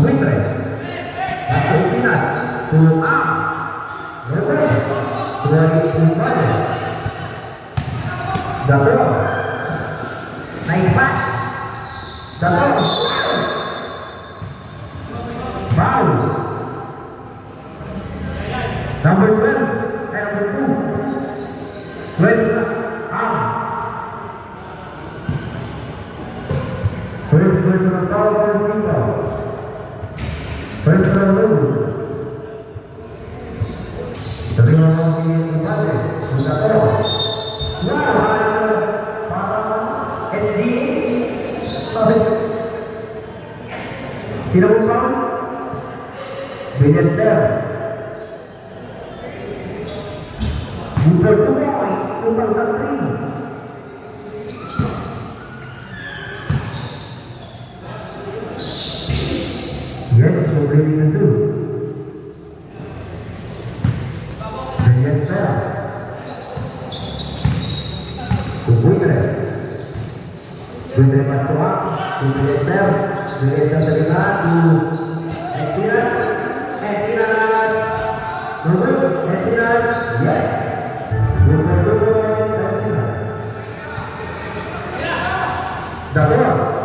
buitre. La final. Tu A. Luego. Tu A. Double. Naik pas. Double. Foul. Number 12. Number 2. 12. First personal foul for Vivo. Personal rule. Terima kasih kembali. Sudah terus. SD. Tidak usah. Bejester. Bukan tuai. Bukan santri. Yes, completing the two. Bejester. Buitre. Buitre masuk. Bejester. Bejester terima. Estirat. Estirat. Yes. Double.